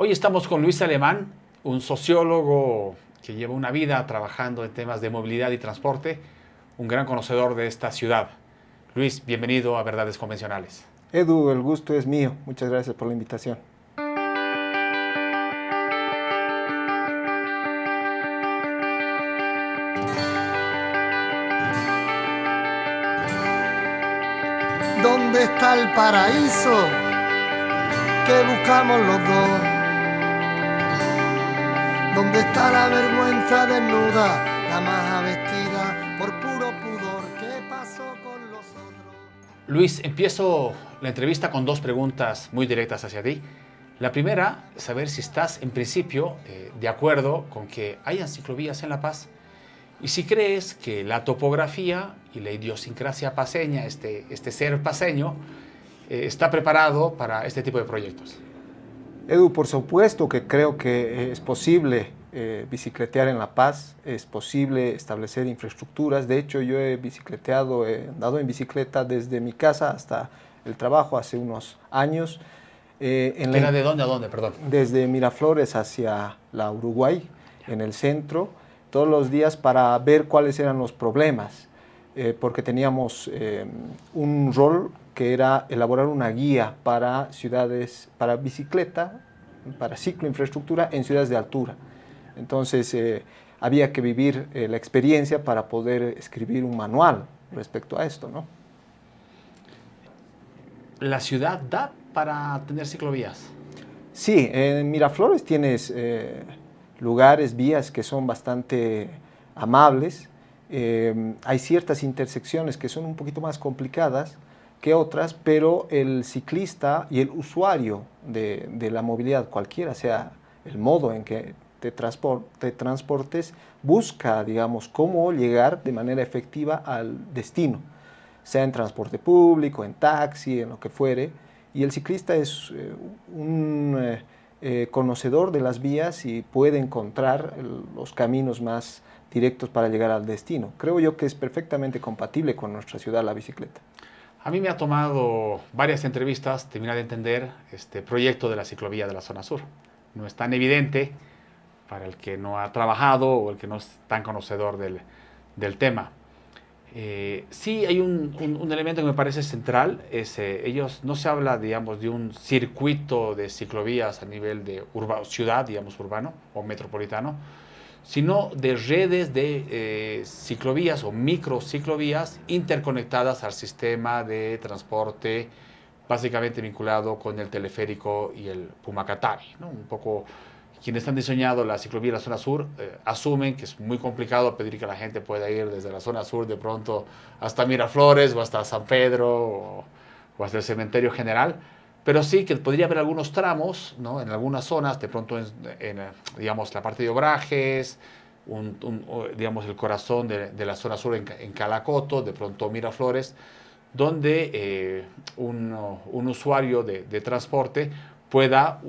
Hoy estamos con Luis Alemán, un sociólogo que lleva una vida trabajando en temas de movilidad y transporte, un gran conocedor de esta ciudad. Luis, bienvenido a Verdades Convencionales. Edu, el gusto es mío. Muchas gracias por la invitación. ¿Dónde está el paraíso que buscamos los dos? ¿Dónde está la vergüenza desnuda, la maja vestida por puro pudor? ¿Qué pasó con los otros? Luis, empiezo la entrevista con dos preguntas muy directas hacia ti. La primera, saber si estás en principio de acuerdo con que hayan ciclovías en La Paz y si crees que la topografía y la idiosincrasia paceña, este ser paceño, está preparado para este tipo de proyectos. Edu, por supuesto que creo que es posible bicicletear en La Paz, es posible establecer infraestructuras. De hecho, yo he bicicleteado, he andado en bicicleta desde mi casa hasta el trabajo hace unos años. ¿Era de dónde a dónde, perdón? Desde Miraflores hacia la Uruguay, en el centro, todos los días para ver cuáles eran los problemas, porque teníamos un rol que era elaborar una guía para ciudades, para bicicleta, para cicloinfraestructura en ciudades de altura. Entonces había que vivir la experiencia para poder escribir un manual respecto a esto, ¿no? ¿La ciudad da para tener ciclovías? Sí, en Miraflores tienes lugares, vías que son bastante amables. Hay ciertas intersecciones que son un poquito más complicadas que otras, pero el ciclista y el usuario de la movilidad, cualquiera sea el modo en que te transportes, busca, digamos, cómo llegar de manera efectiva al destino, sea en transporte público, en taxi, en lo que fuere, y el ciclista es un conocedor de las vías y puede encontrar los caminos más directos para llegar al destino. Creo yo que es perfectamente compatible con nuestra ciudad la bicicleta. A mí me ha tomado varias entrevistas terminar de entender este proyecto de la ciclovía de la zona sur. No es tan evidente para el que no ha trabajado o el que no es tan conocedor del tema. Sí hay un elemento que me parece central, ellos no se habla, digamos, de un circuito de ciclovías a nivel de ciudad, digamos, urbano o metropolitano, sino de redes de ciclovías o microciclovías interconectadas al sistema de transporte, básicamente vinculado con el teleférico y el Pumacatari, ¿no? Un poco quienes han diseñado la ciclovía en la zona sur asumen que es muy complicado pedir que la gente pueda ir desde la zona sur de pronto hasta Miraflores o hasta San Pedro o hasta el Cementerio General, pero sí que podría haber algunos tramos, ¿no? En algunas zonas, de pronto digamos, la parte de Obrajes, digamos, el corazón de la zona sur en Calacoto, de pronto Miraflores, donde un usuario de transporte pueda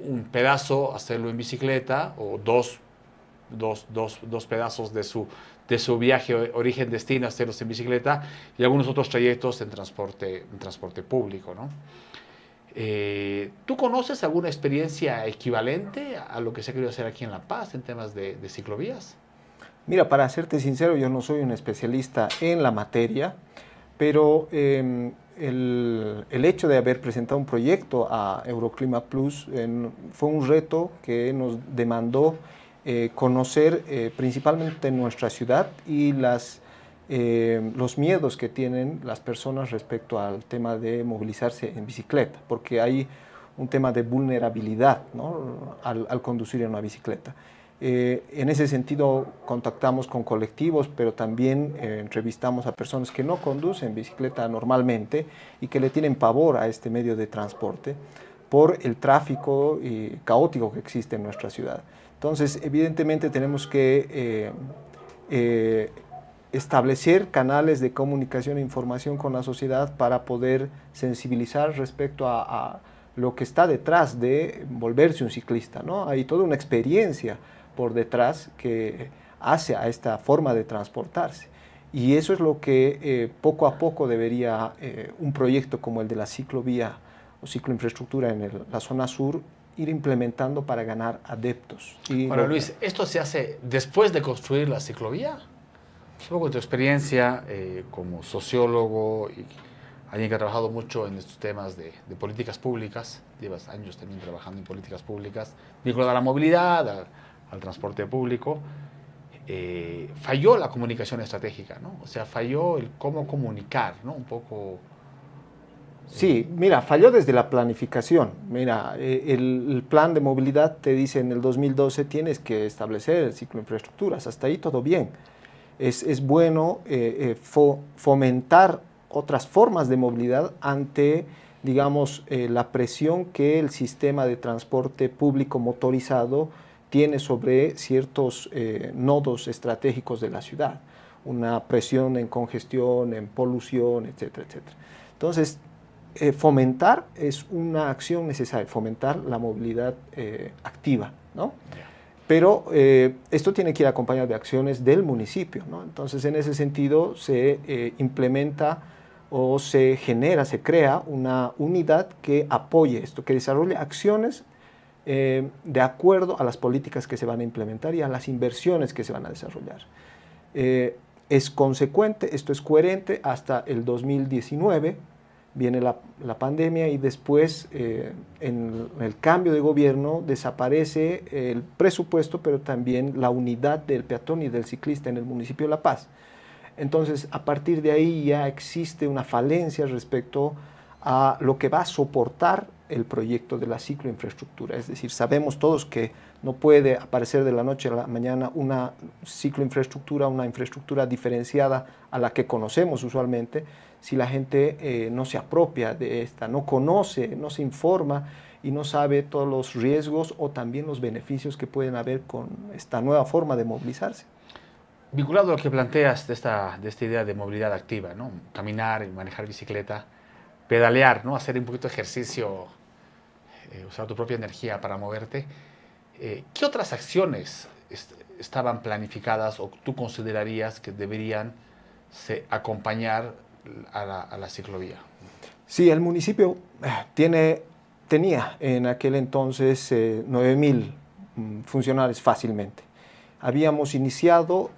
un pedazo hacerlo en bicicleta o dos pedazos de su viaje origen-destino hacerlos en bicicleta y algunos otros trayectos en transporte público, ¿no? ¿Tú conoces alguna experiencia equivalente a lo que se ha querido hacer aquí en La Paz en temas de ciclovías? Mira, para serte sincero, yo no soy un especialista en la materia, pero el hecho de haber presentado un proyecto a Euroclima Plus fue un reto que nos demandó conocer principalmente nuestra ciudad y los miedos que tienen las personas respecto al tema de movilizarse en bicicleta, porque hay un tema de vulnerabilidad, ¿no? al conducir en una bicicleta. En ese sentido contactamos con colectivos, pero también entrevistamos a personas que no conducen bicicleta normalmente y que le tienen pavor a este medio de transporte por el tráfico caótico que existe en nuestra ciudad. Entonces, evidentemente tenemos que establecer canales de comunicación e información con la sociedad para poder sensibilizar respecto a lo que está detrás de volverse un ciclista, ¿no? Hay toda una experiencia por detrás que hace a esta forma de transportarse. Y eso es lo que poco a poco debería un proyecto como el de la ciclovía o cicloinfraestructura en la zona sur ir implementando para ganar adeptos. Y Ahora, Luis, ¿esto se hace después de construir la ciclovía? Luego, en tu experiencia como sociólogo y alguien que ha trabajado mucho en estos temas de políticas públicas, llevas años también trabajando en políticas públicas, vinculado a la movilidad, al transporte público, falló la comunicación estratégica, ¿no? O sea, falló el cómo comunicar, ¿no? Un poco... Sí, mira, falló desde la planificación. Mira, el plan de movilidad te dice en el 2012 tienes que establecer el ciclo de infraestructuras. Hasta ahí todo bien. Es bueno fomentar otras formas de movilidad ante, digamos, la presión que el sistema de transporte público motorizado tiene sobre ciertos nodos estratégicos de la ciudad. Una presión en congestión, en polución, etcétera, etcétera. Entonces, fomentar es una acción necesaria, fomentar la movilidad activa, ¿no? Pero esto tiene que ir acompañado de acciones del municipio, ¿no? Entonces, en ese sentido, se implementa o se genera, se crea una unidad que apoye esto, que desarrolle acciones de acuerdo a las políticas que se van a implementar y a las inversiones que se van a desarrollar. Es consecuente, esto es coherente hasta el 2019, viene la pandemia y después en el cambio de gobierno desaparece el presupuesto, pero también la unidad del peatón y del ciclista en el municipio de La Paz. Entonces, a partir de ahí ya existe una falencia respecto a lo que va a soportar el proyecto de la cicloinfraestructura. Es decir, sabemos todos que no puede aparecer de la noche a la mañana una cicloinfraestructura, una infraestructura diferenciada a la que conocemos usualmente, si la gente no se apropia de esta, no conoce, no se informa y no sabe todos los riesgos o también los beneficios que pueden haber con esta nueva forma de movilizarse. Vinculado a lo que planteas de esta idea de movilidad activa, ¿no? Caminar, manejar bicicleta, pedalear, ¿no? Hacer un poquito de ejercicio, usar tu propia energía para moverte. ¿Qué otras acciones estaban planificadas o tú considerarías que deberían acompañar a la ciclovía? Sí, el municipio tenía en aquel entonces 9.000 funcionarios fácilmente. Habíamos iniciado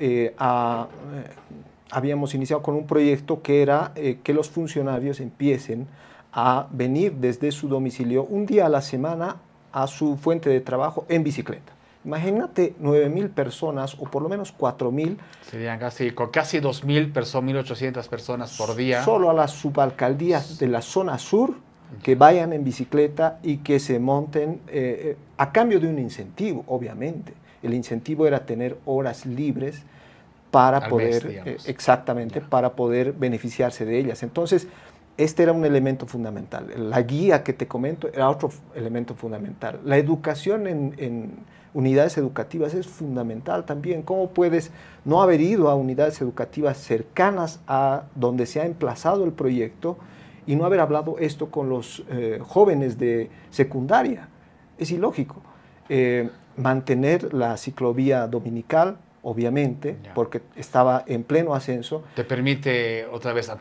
con un proyecto que era que los funcionarios empiecen a venir desde su domicilio un día a la semana a su fuente de trabajo en bicicleta. Imagínate 9.000 personas o por lo menos 4.000. Serían casi 2.000 personas, 1.800 personas por día. Solo a las subalcaldías de la zona sur que vayan en bicicleta y que se monten a cambio de un incentivo, obviamente. El incentivo era tener horas libres para poder, exactamente, para poder beneficiarse de ellas. Entonces, este era un elemento fundamental. La guía que te comento era otro elemento fundamental. La educación en unidades educativas es fundamental también. ¿Cómo puedes no haber ido a unidades educativas cercanas a donde se ha emplazado el proyecto y no haber hablado esto con los jóvenes de secundaria? Es ilógico. Mantener la ciclovía dominical, obviamente, porque estaba en pleno ascenso. Te permite, otra vez,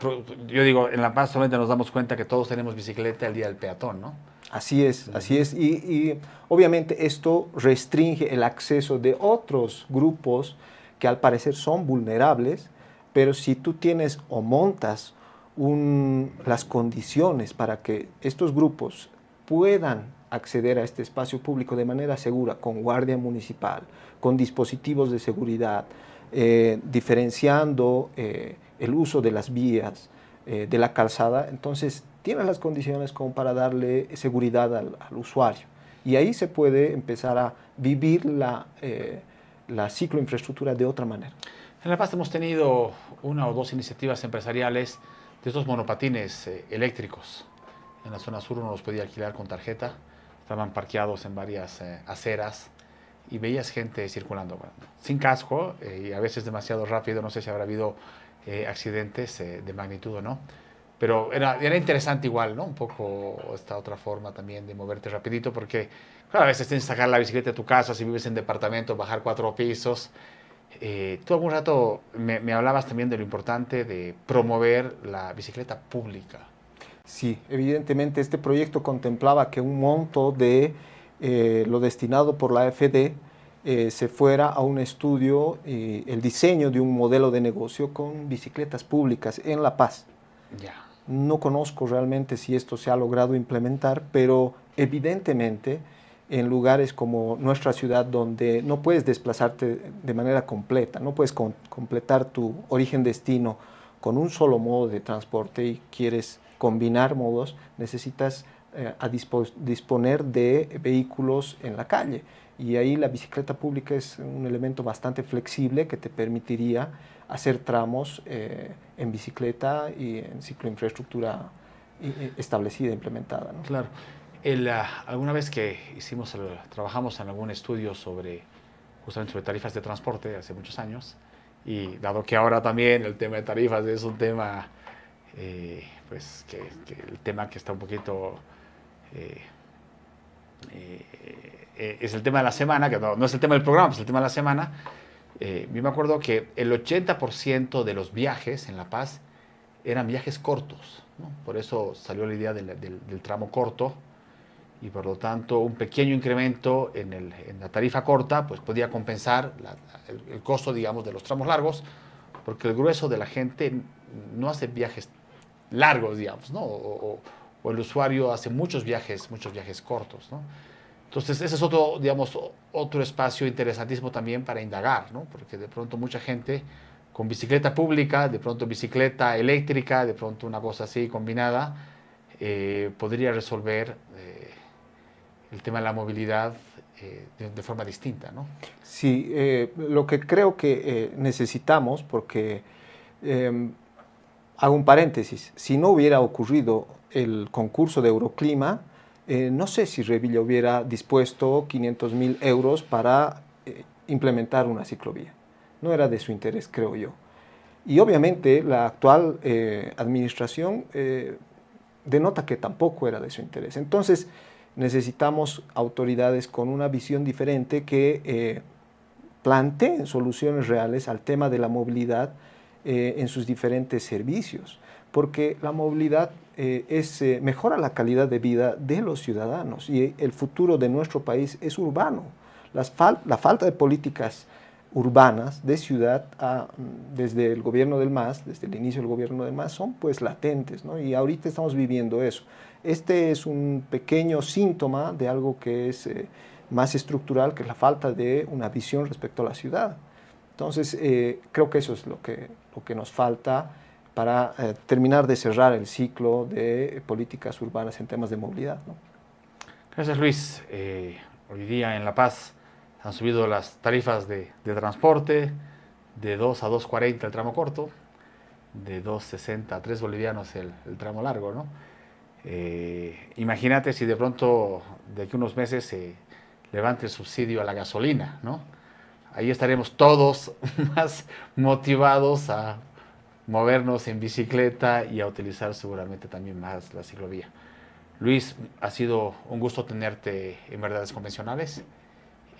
yo digo, en La Paz solamente nos damos cuenta que todos tenemos bicicleta el día del peatón, ¿no? Así es, así es. Y obviamente esto restringe el acceso de otros grupos que al parecer son vulnerables, pero si tú tienes o montas las condiciones para que estos grupos puedan acceder a este espacio público de manera segura, con guardia municipal, con dispositivos de seguridad, diferenciando el uso de las vías, de la calzada, entonces tienes las condiciones como para darle seguridad al usuario. Y ahí se puede empezar a vivir la cicloinfraestructura de otra manera. En La Paz hemos tenido una o dos iniciativas empresariales de estos monopatines eléctricos. En la zona sur uno los podía alquilar con tarjeta. Estaban parqueados en varias aceras y veías gente circulando sin casco y a veces demasiado rápido. No sé si habrá habido accidentes de magnitud o no, pero era interesante igual, ¿no? Un poco esta otra forma también de moverte rapidito, porque claro, a veces tienes que sacar la bicicleta de tu casa si vives en departamento, bajar 4 pisos. Tú algún rato me hablabas también de lo importante de promover la bicicleta pública. Sí, evidentemente este proyecto contemplaba que un monto de lo destinado por la AFD se fuera a un estudio, el diseño de un modelo de negocio con bicicletas públicas en La Paz. Ya. No conozco realmente si esto se ha logrado implementar, pero evidentemente en lugares como nuestra ciudad, donde no puedes desplazarte de manera completa, no puedes completar tu origen-destino con un solo modo de transporte y quieres combinar modos, necesitas disponer de vehículos en la calle. Y ahí la bicicleta pública es un elemento bastante flexible que te permitiría hacer tramos en bicicleta y en cicloinfraestructura establecida, implementada, ¿no? Claro. Alguna vez que trabajamos en algún estudio justamente sobre tarifas de transporte hace muchos años, y dado que ahora también el tema de tarifas es un tema, pues el tema que está un poquito, es el tema de la semana, que no es el tema del programa, es el tema de la semana. Yo me acuerdo que el 80% de los viajes en La Paz eran viajes cortos, ¿no? Por eso salió la idea del tramo corto, y por lo tanto un pequeño incremento en la tarifa corta pues podía compensar el costo, digamos, de los tramos largos, porque el grueso de la gente no hace viajes largos, digamos, ¿no? O el usuario hace muchos viajes cortos, ¿no? Entonces ese es otro, digamos, otro espacio interesantísimo también para indagar, ¿no? Porque de pronto mucha gente con bicicleta pública, de pronto bicicleta eléctrica, de pronto una cosa así combinada, podría resolver el tema de la movilidad de forma distinta, ¿no? Sí, lo que creo que necesitamos, porque hago un paréntesis, si no hubiera ocurrido el concurso de Euroclima, no sé si Revilla hubiera dispuesto 500.000 euros para implementar una ciclovía. No era de su interés, creo yo. Y obviamente la actual administración denota que tampoco era de su interés. Entonces necesitamos autoridades con una visión diferente que planteen soluciones reales al tema de la movilidad en sus diferentes servicios, porque la movilidad mejora la calidad de vida de los ciudadanos y el futuro de nuestro país es urbano. La falta de políticas urbanas de ciudad desde el gobierno del MAS, desde el inicio del gobierno del MAS, son pues latentes, ¿no? Y ahorita estamos viviendo eso. Este es un pequeño síntoma de algo que es más estructural, que es la falta de una visión respecto a la ciudad. Entonces, creo que eso es lo que nos falta para terminar de cerrar el ciclo de políticas urbanas en temas de movilidad, ¿no? Gracias, Luis. Hoy día en La Paz han subido las tarifas de transporte de 2 a 2.40 el tramo corto, de 2.60 a 3 bolivianos el tramo largo, ¿no? Imagínate si de pronto de aquí a unos meses se levante el subsidio a la gasolina, ¿no? Ahí estaremos todos más motivados a movernos en bicicleta y a utilizar seguramente también más la ciclovía. Luis, ha sido un gusto tenerte en Verdades Convencionales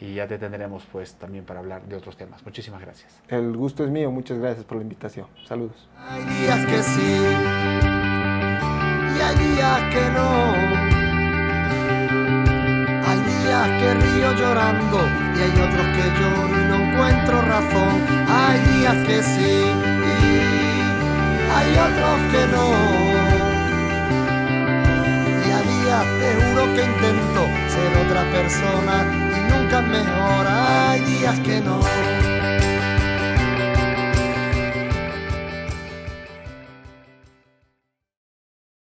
y ya te tendremos pues también para hablar de otros temas. Muchísimas gracias. El gusto es mío, muchas gracias por la invitación. Saludos. Hay días que sí y hay días que no. Hay días que río llorando y hay otros que lloro y no encuentro razón. Hay días que sí y hay otros que no. Y a días te juro que intento ser otra persona y nunca es mejor. Hay días que no.